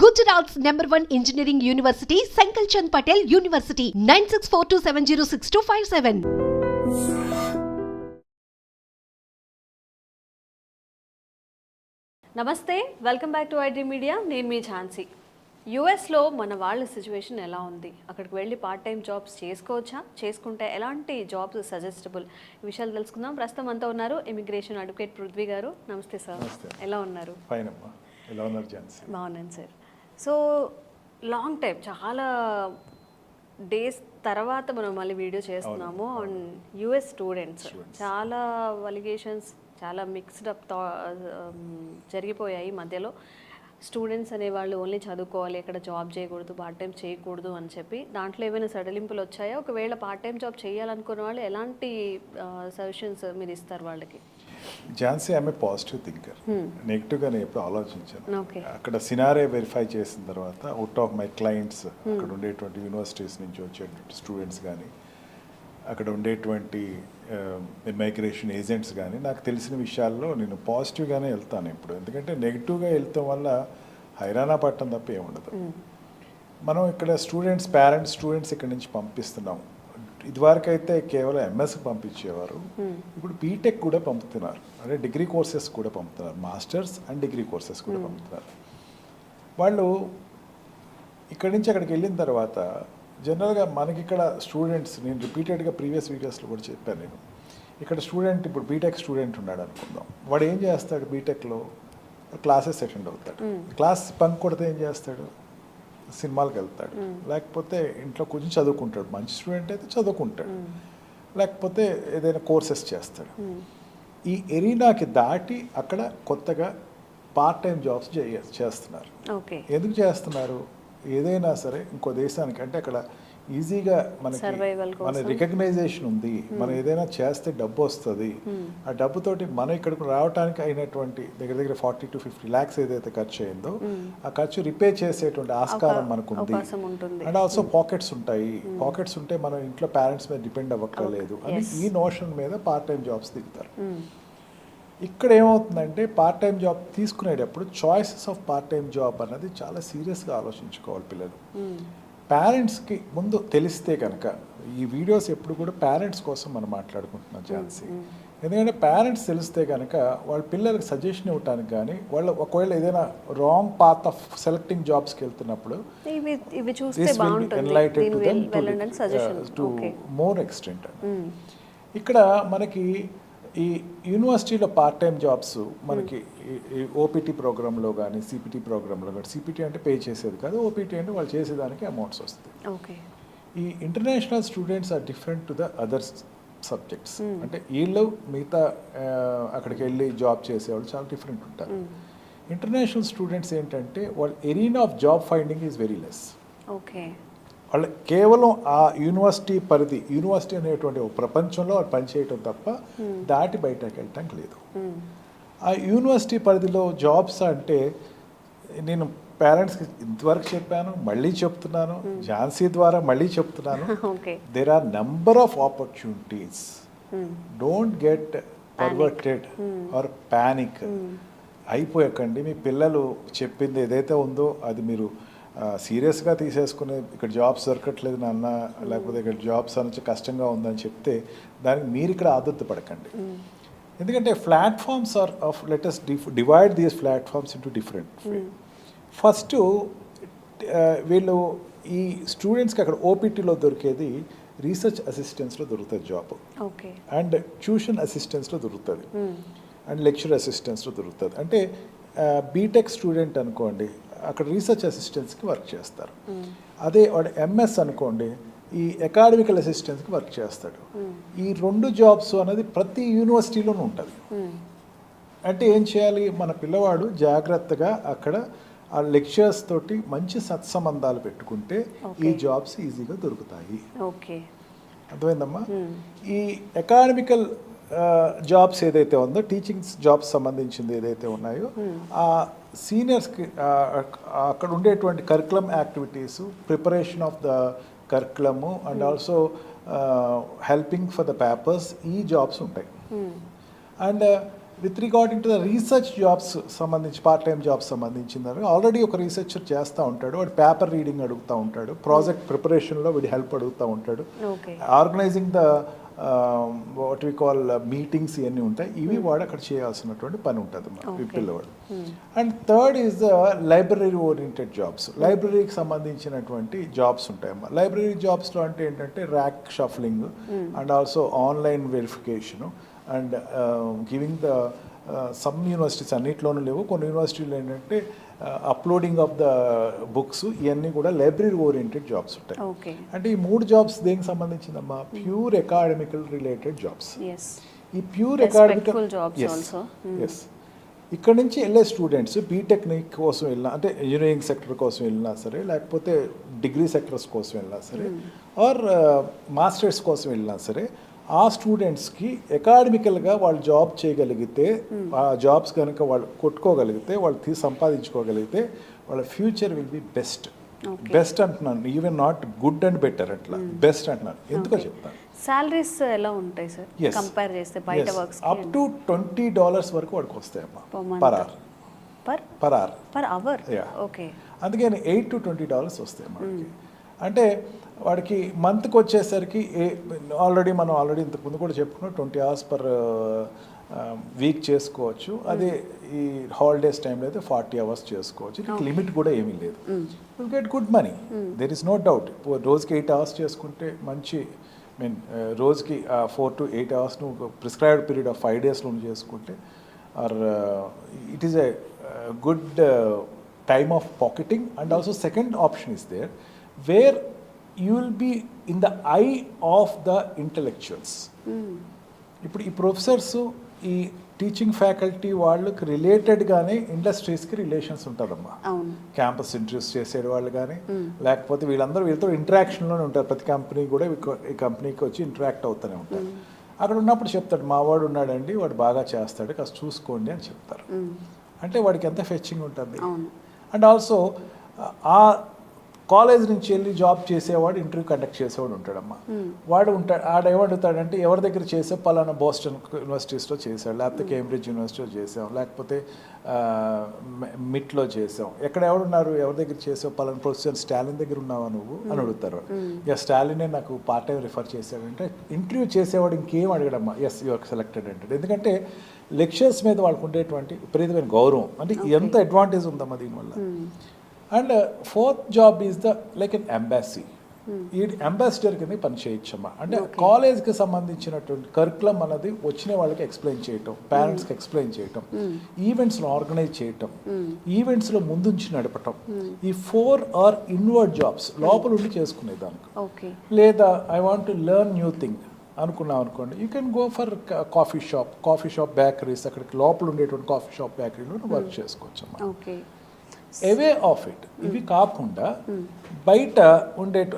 Gujarat's #1 engineering university, Sankal Chand Patel University, 9642706257. నమస్తే, welcome back to iDream media. నేను మీ ఝాన్సీ. యూఎస్లో మన వాళ్ళ సిచ్యువేషన్ ఎలా ఉంది? అక్కడికి వెళ్ళి పార్ట్ టైం జాబ్స్ చేసుకోవచ్చా? చేసుకుంటే ఎలాంటి జాబ్స్ సజెస్టబుల్? ఈ విషయాలు తెలుసుకుందాం. ప్రస్తుతం అంతా ఉన్నారు ఇమిగ్రేషన్ అడ్వకేట్ పృథ్వీ గారు. నమస్తే సార్. ఎలా ఉన్నారు? ఫైన్ అమ్మా, ఎలా ఉన్నారు ఝాన్సీ? బాగున్నాను సార్. సో లాంగ్ టైం, చాలా డేస్ తర్వాత మనం మళ్ళీ వీడియో చేస్తున్నాము ఆన్ యూఎస్ స్టూడెంట్స్. చాలా అలిగేషన్స్, చాలా మిక్స్డ్ అప్ జరిగిపోయాయి మధ్యలో. స్టూడెంట్స్ అనేవాళ్ళు ఓన్లీ చదువుకోవాలి, ఎక్కడ జాబ్ చేయకూడదు, పార్ట్ టైం చేయకూడదు అని చెప్పి దాంట్లో ఏమైనా సడలింపులు వచ్చాయా? ఒకవేళ పార్ట్ టైం జాబ్ చేయాలనుకున్న వాళ్ళు ఎలాంటి సజెషన్స్ మీరు ఇస్తారు వాళ్ళకి? ఝాన్సీ ఆమె పాజిటివ్ థింకర్, నెగిటివ్గా నేను ఎప్పుడు ఆలోచించాను. అక్కడ సినారే వెరిఫై చేసిన తర్వాత అవుట్ ఆఫ్ మై క్లయింట్స్, అక్కడ ఉండేటువంటి యూనివర్సిటీస్ నుంచి వచ్చేటువంటి స్టూడెంట్స్ కానీ, అక్కడ ఉండేటువంటి మైగ్రేషన్ ఏజెంట్స్ కానీ, నాకు తెలిసిన విషయాల్లో నేను పాజిటివ్గానే వెళ్తాను ఇప్పుడు. ఎందుకంటే నెగిటివ్గా వెళ్తాం వల్ల హైరానా పట్టడం తప్ప ఏముండదు. మనం ఇక్కడ పేరెంట్స్ స్టూడెంట్స్ ఇక్కడ నుంచి పంపిస్తున్నాం. ఇదివరకు అయితే కేవలం ఎంఎస్కి పంపించేవారు, ఇప్పుడు బీటెక్ కూడా పంపుతున్నారు, అంటే డిగ్రీ కోర్సెస్ కూడా పంపుతున్నారు, మాస్టర్స్ అండ్ డిగ్రీ కోర్సెస్ కూడా పంపుతున్నారు. వాళ్ళు ఇక్కడి నుంచి అక్కడికి వెళ్ళిన తర్వాత జనరల్గా మనకి ఇక్కడ స్టూడెంట్స్, నేను రిపీటెడ్గా ప్రీవియస్ వీడియోస్లో కూడా చెప్పాను, నేను ఇక్కడ స్టూడెంట్, ఇప్పుడు బీటెక్ స్టూడెంట్ ఉన్నాడు అనుకుందాం, వాడు ఏం చేస్తాడు? బీటెక్లో క్లాసెస్ అటెండ్ అవుతాడు, క్లాస్ బంక్ కొడితే ఏం చేస్తాడు? సినిమాలకు వెళ్తాడు, లేకపోతే ఇంట్లో కొంచెం చదువుకుంటాడు. మంచి స్టూడెంట్ అయితే చదువుకుంటాడు, లేకపోతే ఏదైనా కోర్సెస్ చేస్తాడు. ఈ ఎరీనాకి దాటి అక్కడ కొత్తగా పార్ట్ టైం జాబ్స్ చేస్తున్నారు. ఎందుకు చేస్తున్నారు? ఏదైనా సరే ఇంకో దేశానికి, అంటే అక్కడ ఈజీగా మనకి మన రికగ్నైజేషన్ ఉంది, మనం ఏదైనా చేస్తే డబ్బు వస్తుంది, ఆ డబ్బుతోటి మనం ఇక్కడికి రావడానికి అయినటువంటి దగ్గర 40 to 50 lakhs ఏదైతే ఖర్చు అయిందో ఆ ఖర్చు రిపే చేసేటువంటి ఆస్కారం మనకు ఉంది. అండ్ ఆల్సో పాకెట్స్ ఉంటాయి, పాకెట్స్ ఉంటే మనం ఇంట్లో పేరెంట్స్ మీద డిపెండ్ అవ్వక్కర్లేదు అని ఈ నోషన్ మీద పార్ట్ టైం జాబ్స్ దిగుతారు. ఇక్కడ ఏమవుతుందంటే పార్ట్ టైం జాబ్ తీసుకునేటప్పుడు choices of part time job అన్నది చాలా సీరియస్గా ఆలోచించుకోవాలి పిల్లలు. పేరెంట్స్కి ముందు తెలిస్తే కనుక, ఈ వీడియోస్ ఎప్పుడు కూడా పేరెంట్స్ కోసం మనం మాట్లాడుకుంటున్నాం ఝాన్సీ, ఎందుకంటే పేరెంట్స్ తెలిస్తే కనుక వాళ్ళ పిల్లలకి సజెషన్ ఇవ్వడానికి కానీ, వాళ్ళు ఒకవేళ ఏదైనా రాంగ్ పాత్ ఆఫ్ సెలెక్టింగ్ జాబ్స్కి వెళ్తున్నప్పుడు టు మోర్ ఎక్స్టెంట్. ఇక్కడ మనకి ఈ యూనివర్సిటీలో పార్ట్ టైం జాబ్స్ మనకి ఓపీటీ ప్రోగ్రాంలో కానీ, సిపిటీ ప్రోగ్రాంలో కానీ, సిపిటీ అంటే పే చేసేది కాదు, ఓపీటీ అంటే వాళ్ళు చేసేదానికి అమౌంట్స్ వస్తాయి. ఈ international students are different to the other subjects. అంటే వీళ్ళు మిగతా అక్కడికి వెళ్ళి జాబ్ చేసేవాళ్ళు చాలా డిఫరెంట్ ఉంటారు. ఇంటర్నేషనల్ స్టూడెంట్స్ ఏంటంటే వాళ్ళ arena of job finding is very less. వాళ్ళు కేవలం ఆ యూనివర్సిటీ పరిధి, యూనివర్సిటీ అనేటువంటి ప్రపంచంలో వాళ్ళు పనిచేయటం తప్ప దాటి బయటకు వెళ్ళటం లేదు. ఆ యూనివర్సిటీ పరిధిలో జాబ్స్ అంటే నేను పేరెంట్స్కి ఇంతవరకు చెప్పాను, మళ్ళీ చెప్తున్నాను, ఝాన్సీ ద్వారా మళ్ళీ చెప్తున్నాను, there are number of opportunities. Don't get perverted or panic అయిపోయకండి. మీ పిల్లలు చెప్పింది ఏదైతే ఉందో అది మీరు సీరియస్గా తీసేసుకుని, ఇక్కడ జాబ్స్ దొరకట్లేదు నాన్న, లేకపోతే ఇక్కడ జాబ్స్ అనేది కష్టంగా ఉందని చెప్తే దానికి మీరు ఇక్కడ ఆదుర్ద పడకండి. ఎందుకంటే platforms are of latest divide these platforms into different. First వీళ్ళు ఈ స్టూడెంట్స్కి అక్కడ ఓపీటీలో దొరికేది రీసెర్చ్ అసిస్టెంట్స్లో దొరుకుతుంది జాబ్, అండ్ ట్యూషన్ అసిస్టెంట్స్లో దొరుకుతుంది, అండ్ లెక్చర్ అసిస్టెంట్స్లో దొరుకుతుంది. అంటే బీటెక్ స్టూడెంట్ అనుకోండి, అక్కడ రీసెర్చ్ అసిస్టెంట్స్కి వర్క్ చేస్తారు. అదే వాడు ఎంఎస్ అనుకోండి, ఈ అకాడమికల్ అసిస్టెంట్స్కి వర్క్ చేస్తాడు. ఈ 2 జాబ్స్ అనేది ప్రతి యూనివర్సిటీలోనూ ఉంటుంది. అంటే ఏం చేయాలి? మన పిల్లవాడు జాగ్రత్తగా అక్కడ ఆ లెక్చర్స్ తోటి మంచి సత్సంబంధాలు పెట్టుకుంటే ఈ జాబ్స్ ఈజీగా దొరుకుతాయి. అర్థమైందమ్మా? ఈ అకాడమికల్ జాబ్స్ ఏదైతే ఉందో, టీచింగ్ జాబ్స్ సంబంధించింది ఏదైతే ఉన్నాయో, ఆ సీనియర్స్కి అక్కడ ఉండేటువంటి curriculum activities, preparation of the కరికులము, and also helping for the papers, ఈ జాబ్స్ ఉంటాయి. And with regarding to the research jobs సంబంధించి పార్ట్ టైం జాబ్స్ సంబంధించిందని ఆల్రెడీ ఒక రీసెర్చర్ చేస్తూ ఉంటాడు, వాడు పేపర్ రీడింగ్ అడుగుతూ ఉంటాడు, ప్రాజెక్ట్ ప్రిపరేషన్లో వీడి హెల్ప్ అడుగుతూ ఉంటాడు, organising the what we call meetings ఇవన్నీ ఉంటాయి, ఇవి వాడు అక్కడ చేయాల్సినటువంటి పని ఉంటుంది పిల్లవాడు. And third is the library oriented jobs. లైబ్రరీకి సంబంధించినటువంటి జాబ్స్ ఉంటాయమ్మా. లైబ్రరీ జాబ్స్లో అంటే ఏంటంటే rack shuffling and also online verification and giving the some universities, అన్నిట్లోనూ లేవు, కొన్ని యూనివర్సిటీలు ఏంటంటే అప్లోడింగ్ ఆఫ్ ద బుక్స్, ఇవన్నీ కూడా లైబ్రరీ ఓరియంటెడ్ జాబ్స్ ఉంటాయి. అంటే ఈ 3 జాబ్స్ దేనికి సంబంధించిందమ్మా? Pure academical related jobs. ఈ ప్యూర్ అకాడమికల్ ఎస్ ఇక్కడ నుంచి వెళ్ళే స్టూడెంట్స్ బీటెక్నిక్ కోసం వెళ్ళినా, అంటే ఇంజనీరింగ్ సెక్టర్ కోసం వెళ్ళినా సరే, లేకపోతే డిగ్రీ సెక్టర్స్ కోసం వెళ్ళినా సరే, ఆర్ మాస్టర్స్ కోసం వెళ్ళినా సరే, ఆ స్టూడెంట్స్కి అకాడమికల్గా వాళ్ళు జాబ్ చేయగలిగితే, ఆ జాబ్స్ కనుక వాళ్ళు కొట్టుకోగలిగితే, వాళ్ళు సంపాదించుకోగలిగితే వాళ్ళ future will be best. Best అంటున్నాను, even not good and better, అట్లా బెస్ట్ అంటున్నాను. ఎందుకో చెప్తాను. సాలరీస్ ఎలా ఉంటాయి సార్ కంపేర్ చేస్తే బయట వర్క్స్? అప్ టు $20 వరకు వాడికి వస్తాయమ్మా పర్ అవర్. ఓకే, అందుకని $8 to $20 వస్తాయి మనకి. అంటే వాడికి మంత్కి వచ్చేసరికి ఆల్రెడీ ఇంతకుముందు కూడా చెప్పుకున్నాం, 20 hours per వీక్ చేసుకోవచ్చు. అదే ఈ హాలిడేస్ టైంలో అయితే 40 hours చేసుకోవచ్చు. లిమిట్ కూడా ఏమీ లేదు. Will get good money, there is no doubt. రోజుకి 8 hours చేసుకుంటే మంచి, రోజుకి 4 to 8 hours నువ్వు ప్రిస్క్రైబ్డ్ పీరియడ్ ఆఫ్ 5 days చేసుకుంటే, or it is a good time of pocketing. And also second option is there where you will be in the eye of the intellectuals. ఇప్పుడు ఈ professors, ఈ teaching faculty వాళ్ళకి రిలేటెడ్గానే ఇండస్ట్రీస్కి relations ఉంటుందమ్మా. Campus interviews చేసే వాళ్ళు కానీ, లేకపోతే వీళ్ళందరూ వీళ్ళతో ఇంటరాక్షన్లోనే ఉంటారు. ప్రతి కంపెనీ కూడా ఈ కంపెనీకి వచ్చి ఇంటరాక్ట్ అవుతూనే ఉంటారు. అక్కడ ఉన్నప్పుడు చెప్తాడు, మా వాడు ఉన్నాడండి, వాడు బాగా చేస్తాడు, కాస్త చూసుకోండి అని చెప్తారు. అంటే వాడికి ఎంత ఫెచ్చింగ్ ఉంటుంది. అండ్ ఆల్సో ఆ కాలేజ్ నుంచి వెళ్ళి జాబ్ చేసేవాడు ఇంటర్వ్యూ కండక్ట్ చేసేవాడు ఉంటాడమ్మా. వాడు ఏమడుగుతాడంటే, ఎవరి దగ్గర చేసే పలానా బోస్టన్ యూనివర్సిటీస్లో చేసాడు, లేకపోతే కేంబ్రిడ్జ్ యూనివర్సిటీలో చేసాం, లేకపోతే మిట్లో చేసాం, ఎక్కడ ఎవరున్నారు, ఎవరి దగ్గర చేసావు, పలానా ప్రొఫెసర్ స్టాలిన్ దగ్గర ఉన్నావా నువ్వు అని అడుగుతారు. స్టాలినే నాకు పార్ట్ టైం రిఫర్ చేశాడంటే, ఇంటర్వ్యూ చేసేవాడు ఇంకేం అడగడమ్మా, ఎస్ యు ఆర్ సెలెక్టెడ్ అంటాడు. ఎందుకంటే లెక్చర్స్ మీద వాళ్ళకు ఉండేటువంటి విపరీతమైన గౌరవం, అంటే ఎంత అడ్వాంటేజ్ ఉందమ్మా దీనివల్ల. And fourth job is the like an embassy. ఈ అంబాసిడర్ కింద పని చేయొచ్చమ్మా. అంటే కాలేజ్కి సంబంధించినటువంటి కరికులం అన్నది వచ్చిన వాళ్ళకి ఎక్స్ప్లెయిన్ చేయటం, పేరెంట్స్కి ఎక్స్ప్లెయిన్ చేయటం, ఈవెంట్స్లో ఆర్గనైజ్ చేయటం, ఈవెంట్స్లో ముందుంచి నడపటం, ఈ 4 are ఇన్వర్డ్ జాబ్స్, లోపల ఉండి చేసుకునేదానికి. లేదా I want to learn new thing అనుకున్నాం అనుకోండి, you can go for coffee shop bakeries, అక్కడికి లోపల ఉండేటువంటి కాఫీ షాప్ బేకరీలో వర్క్ చేసుకోవచ్చమ్మా. అవే ఆఫ్ ఇట్, ఇవి కాకుండా బయట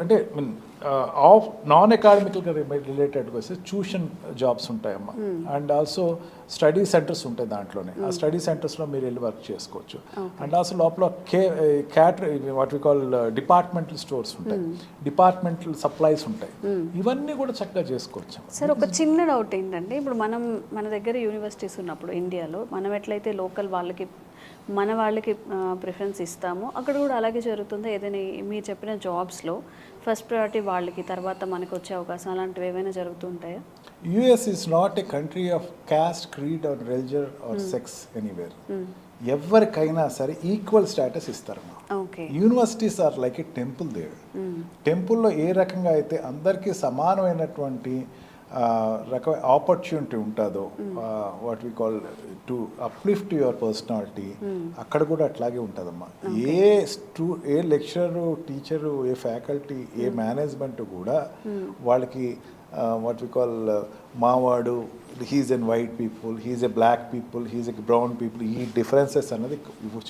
అంటే ఆఫ్ నాన్ అకాడమికల్గా రిలేటెడ్గా వస్తే ట్యూషన్ జాబ్స్ ఉంటాయమ్మా. అండ్ ఆల్సో స్టడీ సెంటర్స్ ఉంటాయి దాంట్లోనే. ఆ స్టడీ సెంటర్స్లో మీరు వెళ్ళి వర్క్ చేసుకోవచ్చు. అండ్ ఆల్సో లోపల what we call departmental stores ఉంటాయి, డిపార్ట్మెంటల్ సప్లైస్ ఉంటాయి, ఇవన్నీ కూడా చక్కగా చేసుకోవచ్చు. సార్, ఒక చిన్న డౌట్ ఏంటంటే, ఇప్పుడు మన దగ్గర యూనివర్సిటీస్ ఉన్నప్పుడు ఇండియాలో మనం ఎట్లయితే లోకల్ మన వాళ్ళకి ప్రిఫరెన్స్ ఇస్తామో, అక్కడ కూడా అలాగే జరుగుతుందో? ఏదైనా మీరు చెప్పిన జాబ్స్లో ఫస్ట్ ప్రయారిటీ వాళ్ళకి, తర్వాత మనకు వచ్చే అవకాశం, అలాంటివి ఏమైనా జరుగుతుంటాయా? US is not a country of caste, creed or religion or sex anywhere. ఎవరికైనా సరే ఈక్వల్ స్టేటస్ ఇస్తారమ్మా. Universities are like a temple there. టెంపుల్లో ఏ రకంగా అయితే అందరికీ సమానమైనటువంటి రకమైన ఆపర్చునిటీ ఉంటుందో, what we call to uplift your personality, అక్కడ కూడా అట్లాగే ఉంటుందమ్మా. ఏ లెక్చరరు, టీచరు, ఏ ఫ్యాకల్టీ, ఏ మేనేజ్మెంట్ కూడా వాళ్ళకి వాట్ వి కాల్ మావాడు, he's an white people, he's a black people, he's a brown people, ఈ డిఫరెన్సెస్ అనేది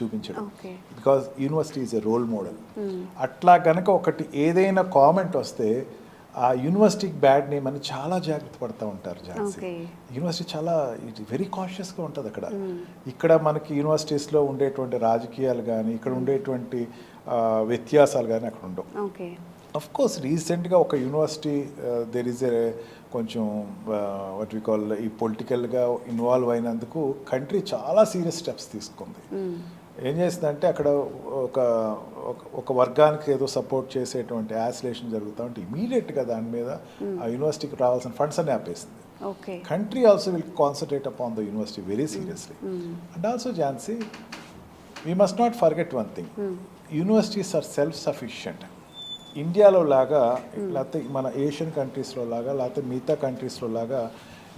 చూపించడం. Because university is a role model. అట్లా కనుక ఒకటి ఏదైనా కామెంట్ వస్తే ఆ యూనివర్సిటీకి బ్యాడ్ నేమ్ అని చాలా జాగ్రత్త పడుతూ ఉంటారు. యూనివర్సిటీ చాలా వెరీ కాన్షియస్గా ఉంటుంది అక్కడ. ఇక్కడ మనకి యూనివర్సిటీస్లో ఉండేటువంటి రాజకీయాలు కానీ, ఇక్కడ ఉండేటువంటి వ్యత్యాసాలు కానీ అక్కడ ఉండవు. అఫ్ కోర్స్ రీసెంట్గా ఒక యూనివర్సిటీ దెర్ ఈజ్ ఏ కొంచెం వాట్ వి కాల్ ఈ పొలిటికల్గా ఇన్వాల్వ్ అయినందుకు కంట్రీ చాలా సీరియస్ స్టెప్స్ తీసుకుంది. ఏం చేసిందంటే అక్కడ ఒక వర్గానికి ఏదో సపోర్ట్ చేసేటువంటి యాసిలేషన్ జరుగుతూ ఉంటే ఇమీడియట్గా దాని మీద ఆ యూనివర్సిటీకి రావాల్సిన ఫండ్స్ అన్ని ఆపేసింది. Country also will concentrate upon the university very seriously. And also, Jansi, we must not forget one thing. Universities are self-sufficient. ఇండియాలో లాగా లేకపోతే మన ఏషియన్ కంట్రీస్లో లాగా లేకపోతే మిగతా కంట్రీస్లో లాగా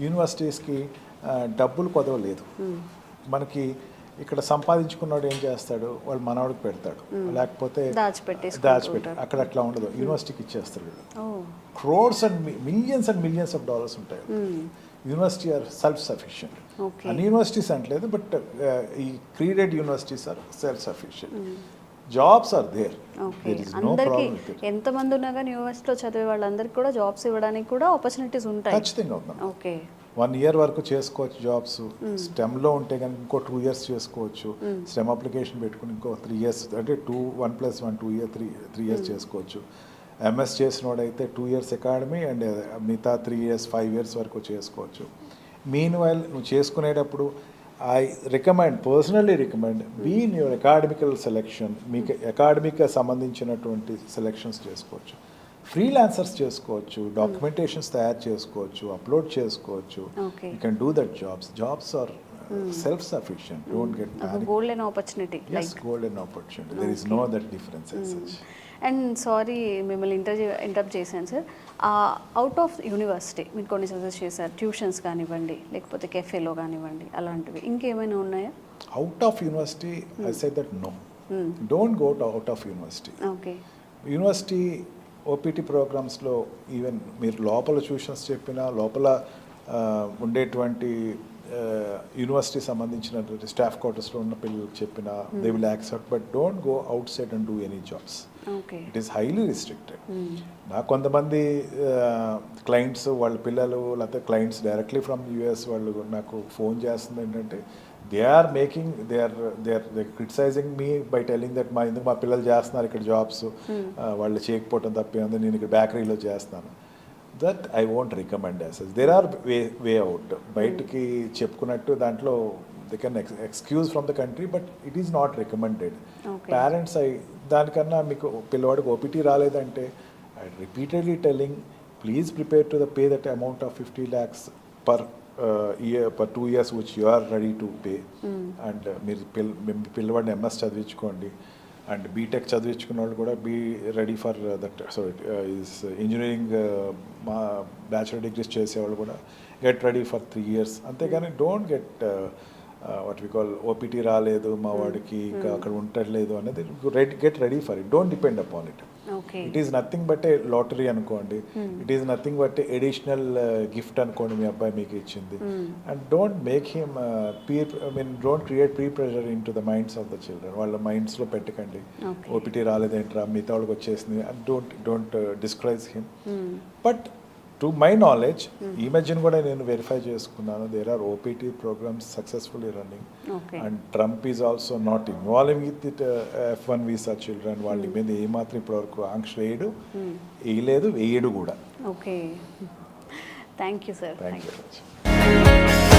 యూనివర్సిటీస్కి డబ్బులు కొదవలేదు. మనకి ఇక్కడ సంపాదించుకున్నాడు ఏం చేస్తాడు, వాళ్ళు మనవాడికి పెడతాడు, లేకపోతే దాచిపెట్టి అక్కడ అట్లా ఉండదు, యూనివర్సిటీకి ఇచ్చేస్తాడు. Crores and millions of dollars ఉంటాయి. University are self sufficient. అన్ని యూనివర్సిటీస్ అంటలేదు, బట్ ఈ accredited universities are self sufficient. Jobs are there. అందరికి ఎంతమంది ఉన్నా కానీ యూనివర్సిటీలో చదివే వాళ్ళందరికీ కూడా జాబ్స్ ఇవ్వడానికి కూడా ఆపర్చునిటీస్ ఉంటాయి. ఖచ్చితంగా ఉంది. ఓకే, 1 year వరకు చేసుకోవచ్చు జాబ్స్. స్టెమ్లో ఉంటే కనుక ఇంకో 2 years చేసుకోవచ్చు. స్టెమ్ అప్లికేషన్ పెట్టుకుని ఇంకో 3 years, అంటే 1+1 2 years 3 years చేసుకోవచ్చు. ఎంఎస్ చేసినోడైతే 2 years అకాడమీ అండ్ మిగతా 3 years 5 years వరకు చేసుకోవచ్చు. మీన్ వైల్ నువ్వు చేసుకునేటప్పుడు I personally recommend be in your academical selection. మీకు అకాడమిక్గా సంబంధించినటువంటి సెలెక్షన్స్ చేసుకోవచ్చు, ఫ్రీలాన్సర్స్ చేసుకోవచ్చు, డాక్యుమెంటేషన్స్ తయారు చేసుకోవచ్చు, అప్లోడ్ చేసుకోవచ్చు. You can do that jobs are self sufficient. Don't get panic. Golden opportunity. Golden opportunity. There is no that difference as such. And sorry మిమ్మల్ని interrupt చేశాను సార్. అవుట్ ఆఫ్ యూనివర్సిటీ మీరు కొన్ని suggest చేశారు, tuitions కానివ్వండి లేకపోతే కెఫేలో కానివ్వండి, అలాంటివి ఇంకేమైనా ఉన్నాయా? Out of university I say that no, don't go to out of university. Okay, university OPT ప్రోగ్రామ్స్లో ఈవెన్ మీరు లోపల ట్యూషన్స్ చెప్పినా, లోపల ఉండేటువంటి యూనివర్సిటీ సంబంధించినటువంటి స్టాఫ్ క్వార్టర్స్లో ఉన్న పిల్లలకు చెప్పినా they will accept, but don't go out side and do any jobs. It is highly restricted. నాకు కొంతమంది క్లయింట్స్ వాళ్ళ పిల్లలు లేకపోతే క్లయింట్స్ డైరెక్ట్లీ ఫ్రమ్ యూఎస్ వాళ్ళు నాకు ఫోన్ చేస్తుంది ఏంటంటే they are criticising me by telling that మా పిల్లలు చేస్తున్నారు ఇక్కడ జాబ్స్, వాళ్ళు చేయకపోవటం తప్పే ఉంది, నేను ఇక్కడ బేకరీలో చేస్తున్నాను. That I won't recommend as such. There are way out. బయటికి చెప్పుకున్నట్టు దాంట్లో they can excuse from the country, but it is not recommended. Parents దానికన్నా మీకు పిల్లవాడికి ఓపీటీ రాలేదంటే I repeatedly telling please prepare to pay that amount of 50 lakhs per year per 2 years which you are ready to pay. And మీరు పిల్లవాడిని MS చదివించుకోండి, అండ్ B Tech చదివించుకున్న వాళ్ళు కూడా be ready for that. So is engineering మా bachelor degrees చేసేవాళ్ళు కూడా గెట్ రెడీ ఫర్ 3 years. అంతేగాని don't get what we call OPT రాలేదు మా వాడికి ఇంకా అక్కడ ఉండట్లేదు అనేది get ready for it. Don't depend upon it. It is nothing but a lottery అనుకోండి, it is nothing but a additional gift అనుకోండి మీ అబ్బాయి మీకు ఇచ్చింది. And don't make him don't create pre pressure in to the minds of the children. వాళ్ళ మైండ్స్లో పెట్టకండి OPT రాలేదేంట్రా మిగతా వాళ్ళకి వచ్చేసింది. And don't discourage him. But to my knowledge ఈ మధ్యన కూడా నేను వెరిఫై చేసుకున్నాను, there are OPT programmes successfully running. And Trump is also not involving with it F1 visa children. వాళ్ళ మీద ఏమాత్రం ఇప్పటివరకు ఆంక్ష వేయలేదు, వేయడు కూడా. Okay, thank you sir. Thank you very much.